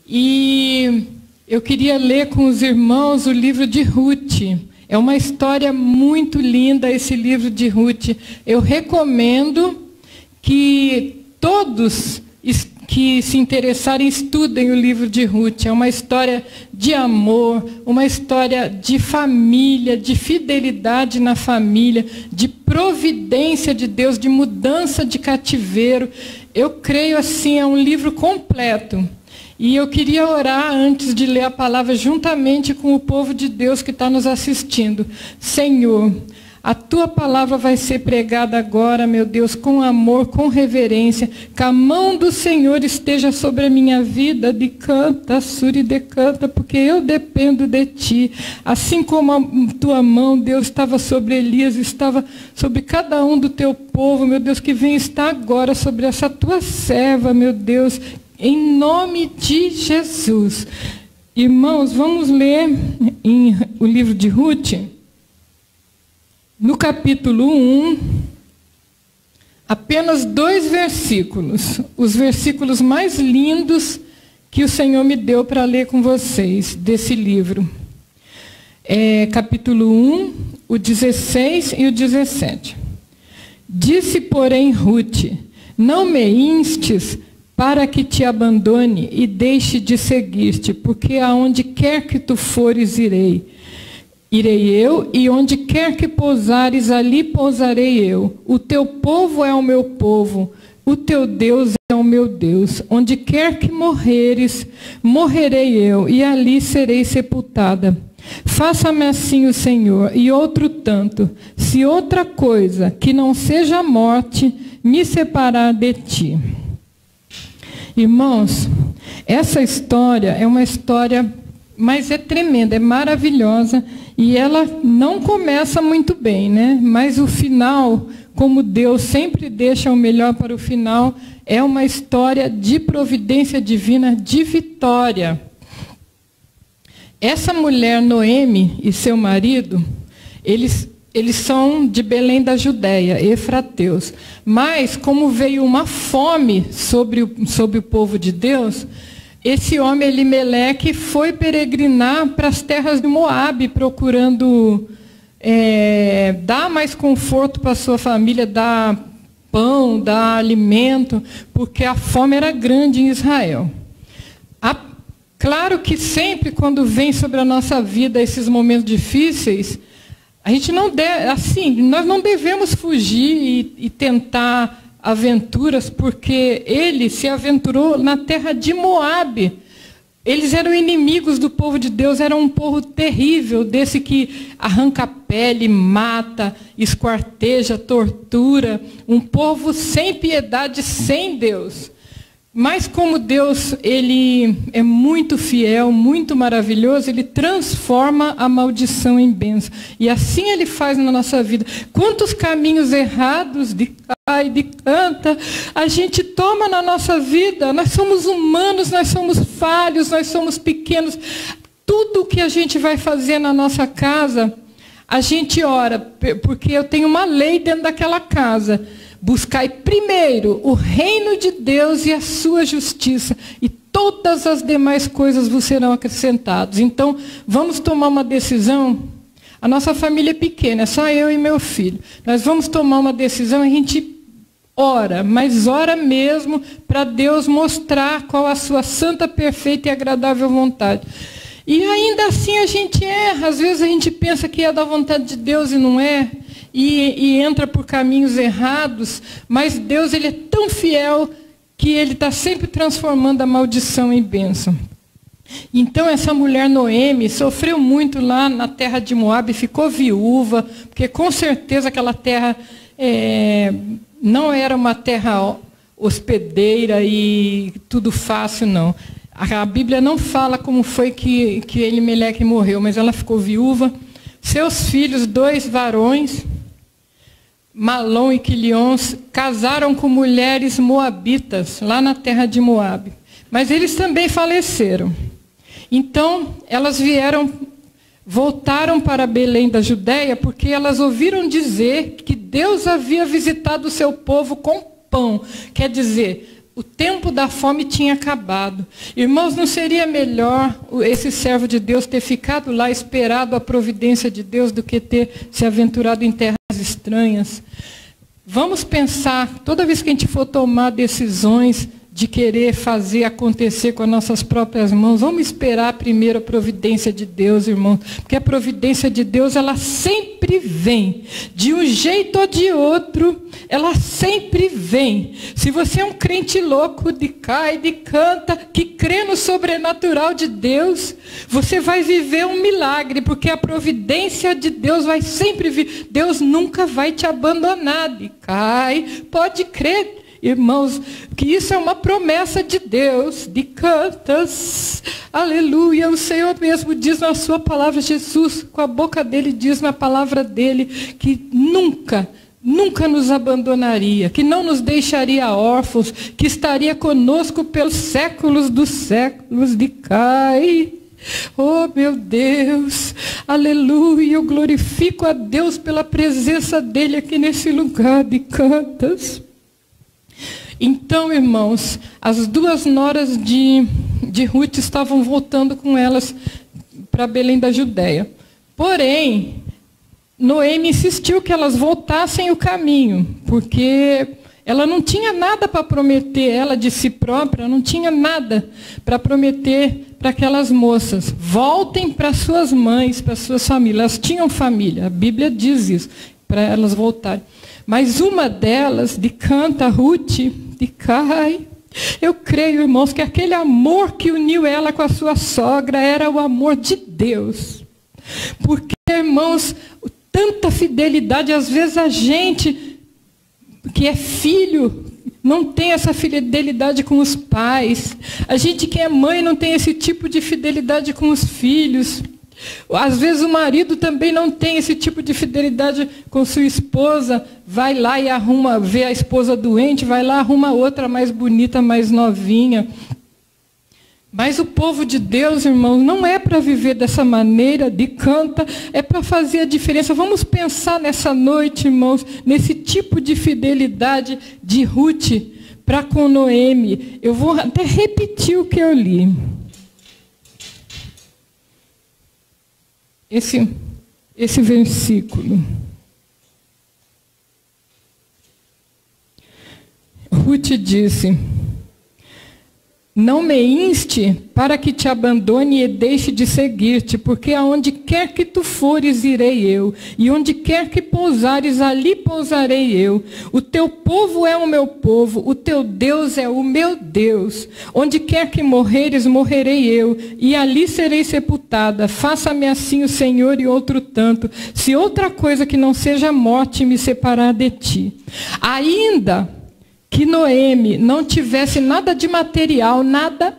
E eu queria ler com os irmãos o livro de Ruth. É uma história muito linda esse livro de Ruth. Eu recomendo que todos que se interessarem estudem o livro de Ruth. É uma história de amor, uma história de família, de fidelidade na família, de providência de Deus, de mudança de cativeiro. Eu creio assim, é um livro completo. E eu queria orar antes de ler a palavra juntamente com o povo de Deus que está nos assistindo. Senhor, a tua palavra vai ser pregada agora, meu Deus, com amor, com reverência. Que a mão do Senhor esteja sobre a minha vida, de canta, suri de canta, porque eu dependo de ti. Assim como a tua mão, Deus, estava sobre Elias, estava sobre cada um do teu povo, meu Deus, que vem estar agora sobre essa tua serva, meu Deus, em nome de Jesus. Irmãos, vamos ler o livro de Ruth. No capítulo 1, apenas 2 versículos, os versículos mais lindos que o Senhor me deu para ler com vocês, desse livro. Capítulo 1, o 16 e o 17. Disse, porém, Ruth, não me instes para que te abandone e deixe de seguir-te, porque aonde quer que tu fores, irei eu, e onde quer que pousares, ali pousarei eu. O teu povo é o meu povo, o teu Deus é o meu Deus. Onde quer que morreres, morrerei eu, e ali serei sepultada. Faça-me assim o Senhor, e outro tanto, se outra coisa que não seja a morte me separar de ti. Irmãos, essa história é uma história, mas é tremenda, é maravilhosa, e ela não começa muito bem, né? Mas o final, como Deus sempre deixa o melhor para o final, é uma história de providência divina, de vitória. Essa mulher, Noemi, e seu marido, eles são de Belém da Judéia, efrateus. Mas, como veio uma fome sobre o povo de Deus, esse homem, Elimeleque, foi peregrinar para as terras de Moabe, procurando dar mais conforto para a sua família, dar pão, dar alimento, porque a fome era grande em Israel. Claro que sempre, quando vem sobre a nossa vida esses momentos difíceis, a gente nós não devemos fugir e tentar aventuras, porque ele se aventurou na terra de Moabe. Eles eram inimigos do povo de Deus, eram um povo terrível, desse que arranca a pele, mata, esquarteja, tortura, um povo sem piedade, sem Deus. Mas como Deus, ele é muito fiel, muito maravilhoso, ele transforma a maldição em bênção. E assim ele faz na nossa vida. Quantos caminhos errados de canta a gente toma na nossa vida? Nós somos humanos, nós somos falhos, nós somos pequenos. Tudo que a gente vai fazer na nossa casa, a gente ora, porque eu tenho uma lei dentro daquela casa. Buscai primeiro o reino de Deus e a sua justiça, e todas as demais coisas vos serão acrescentadas. Então, vamos tomar uma decisão. A nossa família é pequena, é só eu e meu filho. Nós vamos tomar uma decisão, a gente ora, mas ora mesmo para Deus mostrar qual a sua santa, perfeita e agradável vontade. E ainda assim a gente erra, às vezes a gente pensa que é da vontade de Deus e não é. E entra por caminhos errados, mas Deus, ele é tão fiel que ele está sempre transformando a maldição em bênção. Então essa mulher Noemi sofreu muito lá na terra de Moabe, ficou viúva, porque com certeza aquela terra não era uma terra hospedeira e tudo fácil, não. A Bíblia não fala como foi que Elimeleque morreu, mas ela ficou viúva. Seus filhos, 2 varões, Malom e Quilion, casaram com mulheres moabitas, lá na terra de Moabe. Mas eles também faleceram. Então, elas voltaram para Belém da Judéia, porque elas ouviram dizer que Deus havia visitado o seu povo com pão. Quer dizer, O tempo da fome tinha acabado. Irmãos, não seria melhor esse servo de Deus ter ficado lá, esperado a providência de Deus, do que ter se aventurado em terras estranhas? Vamos pensar, toda vez que a gente for tomar decisões de querer fazer acontecer com as nossas próprias mãos, vamos esperar primeiro a providência de Deus, irmãos. Porque a providência de Deus, ela sempre vem. De um jeito ou de outro, ela sempre vem. Se você é um crente louco, de cai, de canta, que crê no sobrenatural de Deus, você vai viver um milagre, porque a providência de Deus vai sempre vir. Deus nunca vai te abandonar, de cai, pode crer. Irmãos, que isso é uma promessa de Deus, de cantas, aleluia. O Senhor mesmo diz na sua palavra, Jesus, com a boca dele, diz na palavra dele, que nunca nos abandonaria, que não nos deixaria órfãos, que estaria conosco pelos séculos dos séculos, de cai. Oh, meu Deus, aleluia, eu glorifico a Deus pela presença dele aqui nesse lugar, de cantas. Então, irmãos, as duas noras de Ruth estavam voltando com elas para Belém da Judéia. Porém, Noemi insistiu que elas voltassem o caminho, porque ela não tinha nada para prometer, ela de si própria não tinha nada para prometer para aquelas moças. Voltem para suas mães, para suas famílias. Elas tinham família, a Bíblia diz isso, para elas voltarem. Mas uma delas, de canta, Ruth, de cai. Eu creio, irmãos, que aquele amor que uniu ela com a sua sogra era o amor de Deus. Porque, irmãos, tanta fidelidade, às vezes a gente que é filho não tem essa fidelidade com os pais. A gente que é mãe não tem esse tipo de fidelidade com os filhos. Às vezes o marido também não tem esse tipo de fidelidade com sua esposa, vai lá e arruma, vê a esposa doente, vai lá, arruma outra mais bonita, mais novinha. Mas o povo de Deus, irmãos, não é para viver dessa maneira, de canta, é para fazer a diferença. Vamos pensar nessa noite, irmãos, nesse tipo de fidelidade de Ruth para com Noemi. Eu vou até repetir o que eu li. Esse versículo. Ruth disse: não me inste para que te abandone e deixe de seguir-te, porque aonde quer que tu fores, irei eu, e onde quer que pousares, ali pousarei eu. O teu povo é o meu povo, o teu Deus é o meu Deus. Onde quer que morreres, morrerei eu, e ali serei sepultada. Faça-me assim o Senhor e outro tanto, se outra coisa que não seja a morte me separar de ti. Ainda que Noemi não tivesse nada de material, nada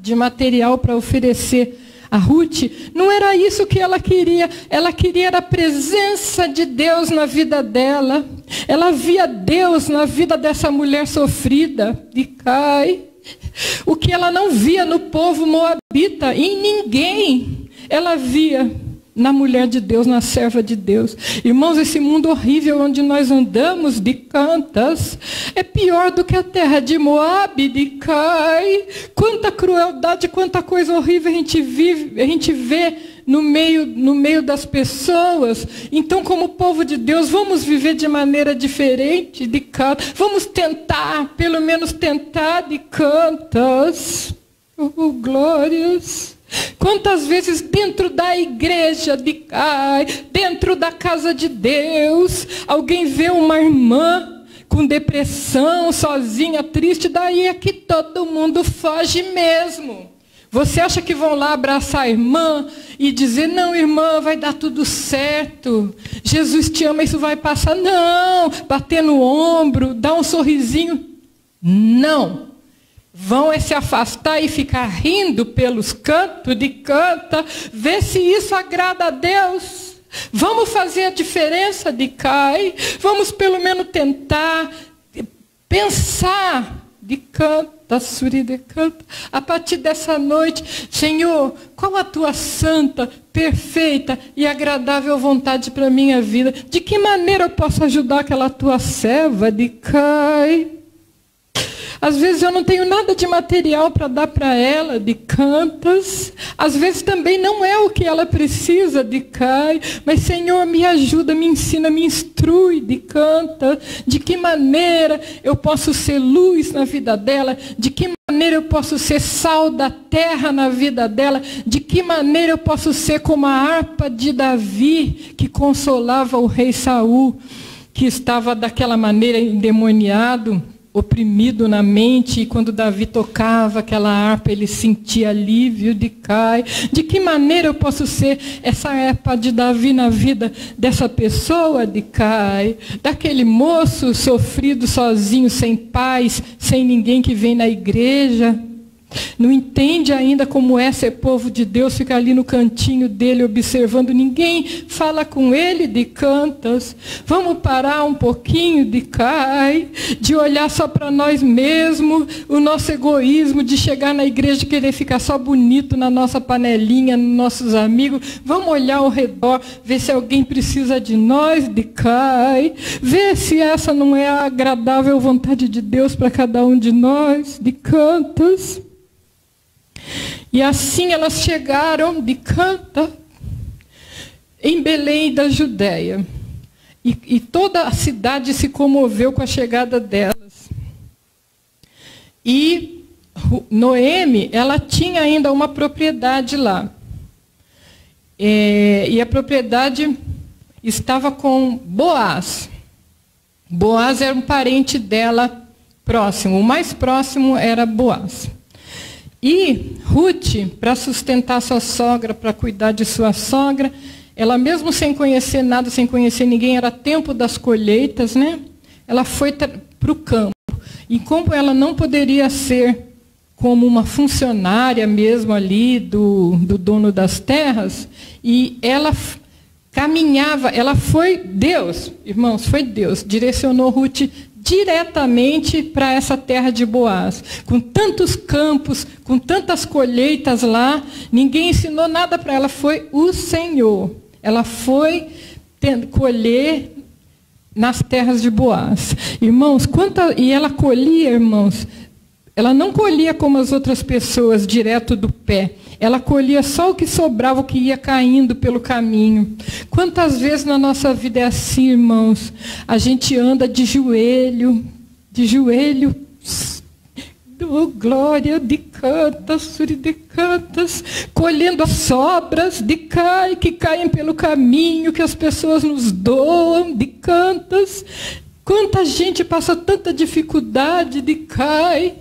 de material para oferecer a Ruth, não era isso que ela queria a presença de Deus na vida dela. Ela via Deus na vida dessa mulher sofrida, de cai. O que ela não via no povo moabita, em ninguém, ela via na mulher de Deus, na serva de Deus. Irmãos, esse mundo horrível onde nós andamos, de cantas, é pior do que a terra de Moabe, de cai. Quanta crueldade, quanta coisa horrível a gente vê no meio das pessoas. Então, como povo de Deus, vamos viver de maneira diferente, de cantas. Vamos tentar, pelo menos tentar, de cantas. Oh, glórias. Quantas vezes dentro da igreja, dentro da casa de Deus, alguém vê uma irmã com depressão, sozinha, triste, daí é que todo mundo foge mesmo. Você acha que vão lá abraçar a irmã e dizer: não, irmã, vai dar tudo certo, Jesus te ama, isso vai passar? Não, bater no ombro, dar um sorrisinho, não. Vão se afastar e ficar rindo pelos cantos de canta, ver se isso agrada a Deus. Vamos fazer a diferença, de cai. Vamos pelo menos tentar pensar, de canta, suri de canta. A partir dessa noite, Senhor, qual a tua santa, perfeita e agradável vontade para a minha vida? De que maneira eu posso ajudar aquela tua serva, de cai? Às vezes eu não tenho nada de material para dar para ela, de cantas. Às vezes também não é o que ela precisa, de cai. Mas, Senhor, me ajuda, me ensina, me instrui, de canta. De que maneira eu posso ser luz na vida dela? De que maneira eu posso ser sal da terra na vida dela? De que maneira eu posso ser como a harpa de Davi, que consolava o rei Saul, que estava daquela maneira endemoniado, oprimido na mente, e quando Davi tocava aquela harpa, ele sentia alívio, de cai. De que maneira eu posso ser essa harpa de Davi na vida dessa pessoa, de cai? Daquele moço sofrido sozinho, sem paz, sem ninguém que vem na igreja, não entende ainda como é ser povo de Deus, fica ali no cantinho dele observando, ninguém fala com ele, de cantas. Vamos parar um pouquinho, de cai, de olhar só para nós mesmos, o nosso egoísmo, de chegar na igreja e querer ficar só bonito na nossa panelinha, nos nossos amigos. Vamos olhar ao redor, ver se alguém precisa de nós, de cai, ver se essa não é a agradável vontade de Deus para cada um de nós, de cantas. E assim elas chegaram, de canta, em Belém da Judéia. E toda a cidade se comoveu com a chegada delas. E Noemi, ela tinha ainda uma propriedade lá. E a propriedade estava com Boaz. Boaz era um parente dela próximo. O mais próximo era Boaz. E Ruth, para sustentar sua sogra, para cuidar de sua sogra, ela mesmo sem conhecer nada, sem conhecer ninguém, era tempo das colheitas, né? Ela foi para o campo. E como ela não poderia ser como uma funcionária mesmo ali do dono das terras, e ela caminhava, ela foi Deus, irmãos, foi Deus, direcionou Ruth diretamente para essa terra de Boaz, com tantos campos, com tantas colheitas lá, ninguém ensinou nada para ela, foi o Senhor. Ela foi colher nas terras de Boaz. Irmãos, e ela colhia, irmãos, ela não colhia como as outras pessoas, direto do pé. Ela colhia só o que sobrava, o que ia caindo pelo caminho. Quantas vezes na nossa vida é assim, irmãos? A gente anda de joelho, oh, glória, de cantas, colhendo as sobras que caem pelo caminho, que as pessoas nos doam, de cantas. Quanta gente passa tanta dificuldade, de cai.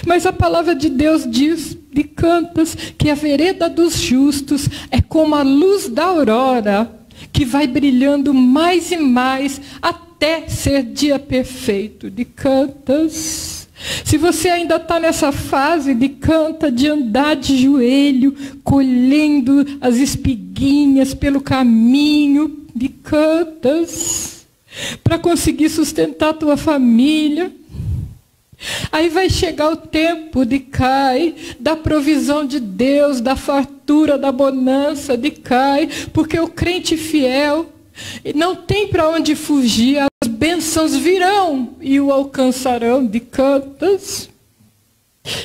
Mas a palavra de Deus diz, de cantas, que a vereda dos justos é como a luz da aurora, que vai brilhando mais e mais até ser dia perfeito, de cantas. Se você ainda está nessa fase de canta, de andar de joelho, colhendo as espiguinhas pelo caminho, de cantas, para conseguir sustentar a tua família, aí vai chegar o tempo, de cai, da provisão de Deus, da fartura, da bonança, de cai, porque o crente fiel não tem para onde fugir, as bênçãos virão e o alcançarão, de cantas.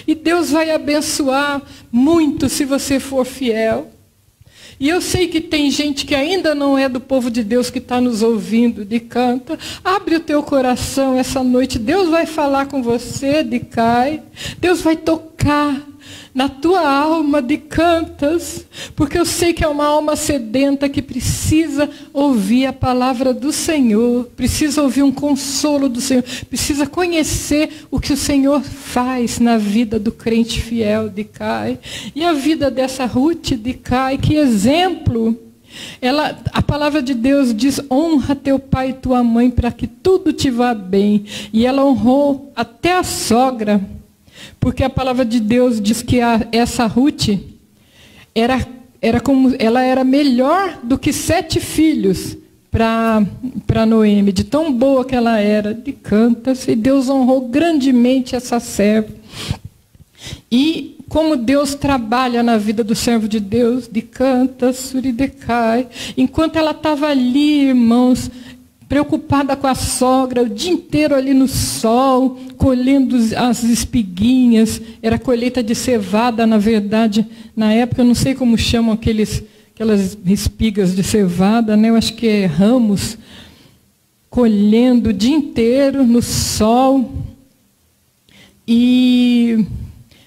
E Deus vai abençoar muito se você for fiel. E eu sei que tem gente que ainda não é do povo de Deus que está nos ouvindo, de canta. Abre o teu coração essa noite. Deus vai falar com você, de cai. Deus vai tocar na tua alma, de cantas. Porque eu sei que é uma alma sedenta que precisa ouvir a palavra do Senhor. Precisa ouvir um consolo do Senhor. Precisa conhecer o que o Senhor faz na vida do crente fiel, de cai. E a vida dessa Ruth, de cai, que exemplo. A palavra de Deus diz, honra teu pai e tua mãe para que tudo te vá bem. E ela honrou até a sogra. Porque a palavra de Deus diz que essa Ruth ela era melhor do que 7 filhos para Noemi, de tão boa que ela era, de cantas, e Deus honrou grandemente essa serva. E como Deus trabalha na vida do servo de Deus, de cantas, suridecai, enquanto ela estava ali, irmãos, preocupada com a sogra, o dia inteiro ali no sol, colhendo as espiguinhas. Era colheita de cevada, na verdade, na época, eu não sei como chamam aquelas espigas de cevada, né? Eu acho que é ramos, colhendo o dia inteiro no sol. E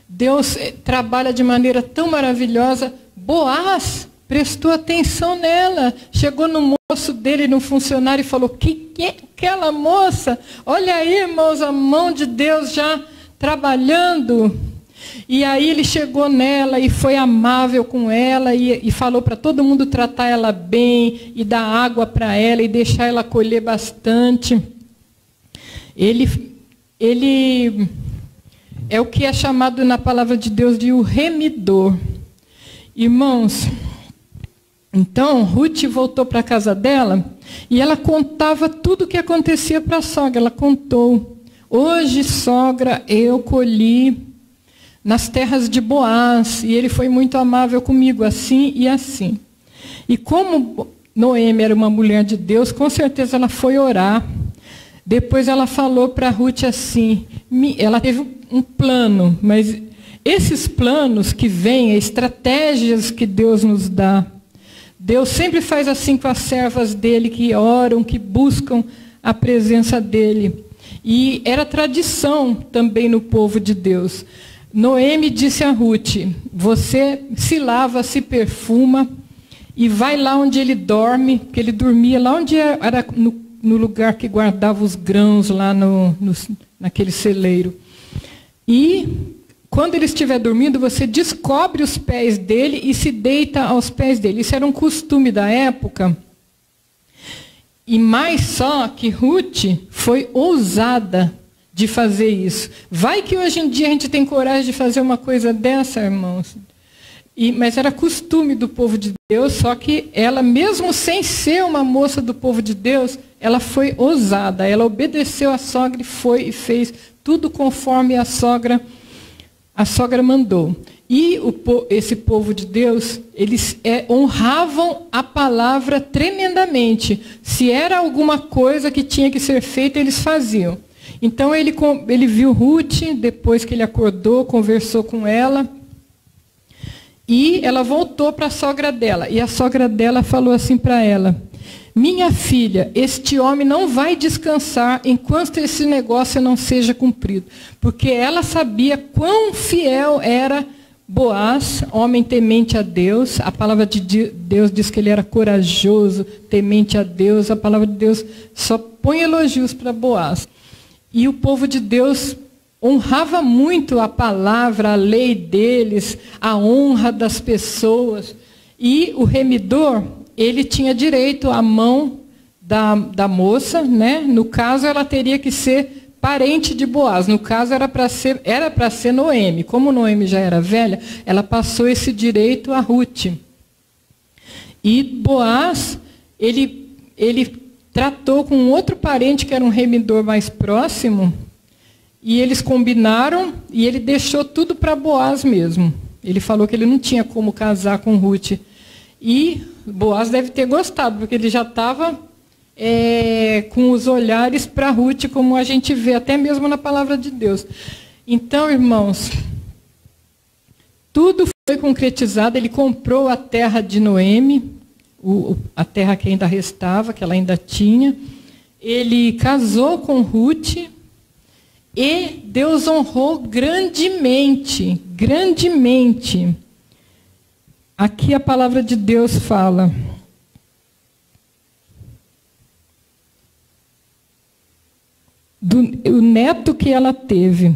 Deus trabalha de maneira tão maravilhosa. Boaz prestou atenção nela, chegou no moço dele, no funcionário, e falou: que é aquela moça? Olha aí, irmãos, a mão de Deus já trabalhando. E aí ele chegou nela e foi amável com ela e falou para todo mundo tratar ela bem e dar água para ela e deixar ela colher bastante. Ele é o que é chamado na palavra de Deus de o remidor. Irmãos, então Ruth voltou para a casa dela e ela contava tudo o que acontecia para a sogra. Ela contou: hoje, sogra, eu colhi nas terras de Boaz, e ele foi muito amável comigo, assim e assim. E como Noemi era uma mulher de Deus, com certeza ela foi orar. Depois ela falou para Ruth assim, ela teve um plano, mas esses planos que vêm, estratégias que Deus nos dá, Deus sempre faz assim com as servas dele, que oram, que buscam a presença dele. E era tradição também no povo de Deus. Noemi disse a Ruth: você se lava, se perfuma e vai lá onde ele dorme, porque ele dormia lá onde era no lugar que guardava os grãos, lá naquele celeiro. E quando ele estiver dormindo, você descobre os pés dele e se deita aos pés dele. Isso era um costume da época. E mais só que Ruth foi ousada de fazer isso. Vai que hoje em dia a gente tem coragem de fazer uma coisa dessa, irmãos. Mas era costume do povo de Deus, só que ela, mesmo sem ser uma moça do povo de Deus, ela foi ousada. Ela obedeceu a sogra e foi e fez tudo conforme a sogra mandou. E esse povo de Deus, eles honravam a palavra tremendamente. Se era alguma coisa que tinha que ser feita, eles faziam. Então ele viu Ruth, depois que ele acordou, conversou com ela, e ela voltou para a sogra dela. E a sogra dela falou assim para ela: minha filha, este homem não vai descansar enquanto esse negócio não seja cumprido. Porque ela sabia quão fiel era Boaz, homem temente a Deus. A palavra de Deus diz que ele era corajoso, temente a Deus. A palavra de Deus só põe elogios para Boaz. E o povo de Deus honrava muito a palavra, a lei deles, a honra das pessoas. E o remidor, ele tinha direito à mão da moça, né? No caso, ela teria que ser parente de Boaz. No caso, era para ser Noemi. Como Noemi já era velha, ela passou esse direito a Ruth. E Boaz, ele tratou com um outro parente, que era um remidor mais próximo, e eles combinaram, e ele deixou tudo para Boaz mesmo. Ele falou que ele não tinha como casar com Ruth. E Boaz deve ter gostado, porque ele já estava com os olhares para Ruth, como a gente vê até mesmo na palavra de Deus. Então, irmãos, tudo foi concretizado. Ele comprou a terra de Noemi, a terra que ainda restava, que ela ainda tinha. Ele casou com Ruth e Deus honrou grandemente, grandemente. Aqui a palavra de Deus fala: o neto que ela teve,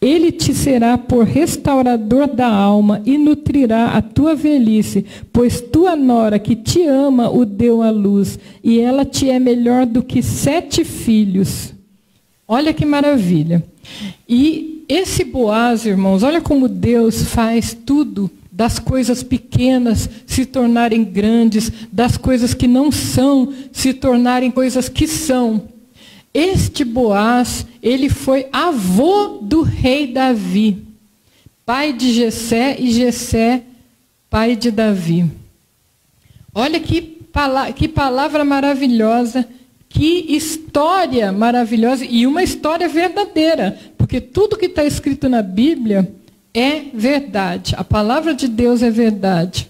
ele te será por restaurador da alma e nutrirá a tua velhice, pois tua nora que te ama o deu à luz, e ela te é melhor do que 7 filhos. Olha que maravilha. E esse Boaz, irmãos, olha como Deus faz tudo, das coisas pequenas se tornarem grandes, das coisas que não são se tornarem coisas que são. Este Boaz, ele foi avô do rei Davi, pai de Jessé, e Jessé, pai de Davi. Olha que palavra maravilhosa Que história maravilhosa, e uma história verdadeira, porque tudo que está escrito na Bíblia é verdade. A palavra de Deus é verdade.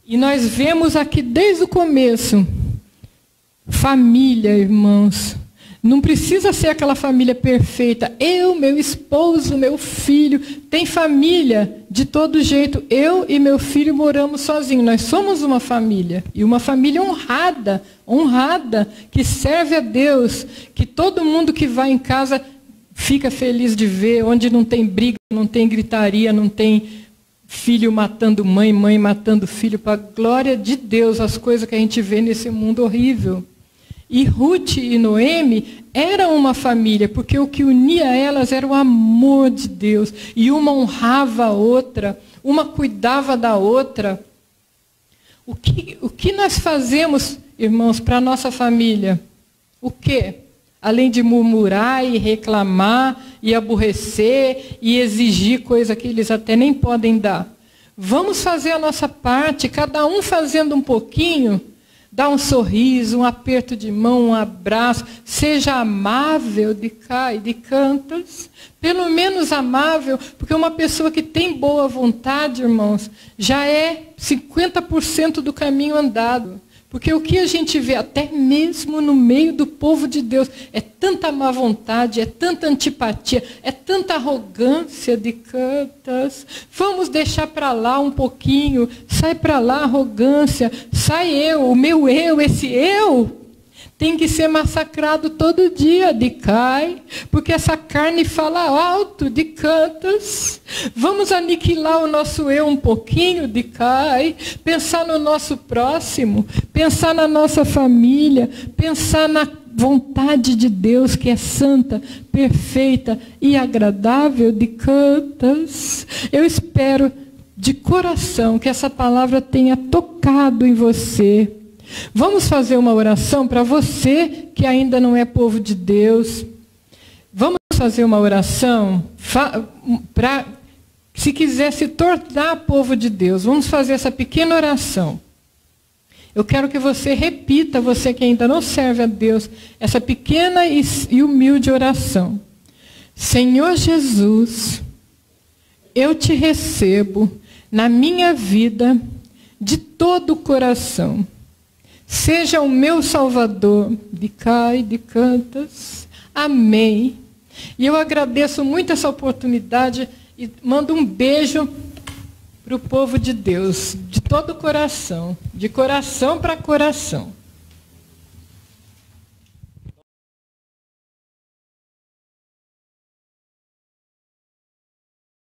E nós vemos aqui desde o começo, família, irmãos. Não precisa ser aquela família perfeita. Eu, meu esposo, meu filho. Tem família de todo jeito. Eu e meu filho moramos sozinhos. Nós somos uma família. E uma família honrada. Honrada. Que serve a Deus. Que todo mundo que vai em casa fica feliz de ver. Onde não tem briga, não tem gritaria, não tem filho matando mãe, mãe matando filho. Para a glória de Deus, as coisas que a gente vê nesse mundo horrível. E Ruth e Noemi eram uma família, porque o que unia elas era o amor de Deus. E uma honrava a outra, uma cuidava da outra. O que nós fazemos, irmãos, para a nossa família? O quê? Além de murmurar e reclamar e aborrecer e exigir coisa que eles até nem podem dar. Vamos fazer a nossa parte, cada um fazendo um pouquinho. Dá um sorriso, um aperto de mão, um abraço. Seja amável de cá e de cantas. Pelo menos amável, porque uma pessoa que tem boa vontade, irmãos, já é 50% do caminho andado. Porque o que a gente vê, até mesmo no meio do povo de Deus, é tanta má vontade, é tanta antipatia, é tanta arrogância de cantas. Vamos deixar para lá um pouquinho, sai para lá a arrogância, sai eu, o meu eu, esse eu tem que ser massacrado todo dia, de cai, porque essa carne fala alto, de cantas. Vamos aniquilar o nosso eu um pouquinho, de cai, pensar no nosso próximo, pensar na nossa família, pensar na vontade de Deus que é santa, perfeita e agradável, de cantas. Eu espero de coração que essa palavra tenha tocado em você. Vamos fazer uma oração para você que ainda não é povo de Deus. Vamos fazer uma oração para, se quiser se tornar povo de Deus. Vamos fazer essa pequena oração. Eu quero que você repita, você que ainda não serve a Deus, essa pequena e humilde oração. Senhor Jesus, eu te recebo na minha vida de todo o coração. Seja o meu Salvador, de cá e de cantas. Amém. E eu agradeço muito essa oportunidade e mando um beijo para o povo de Deus, de todo o coração, de coração para coração.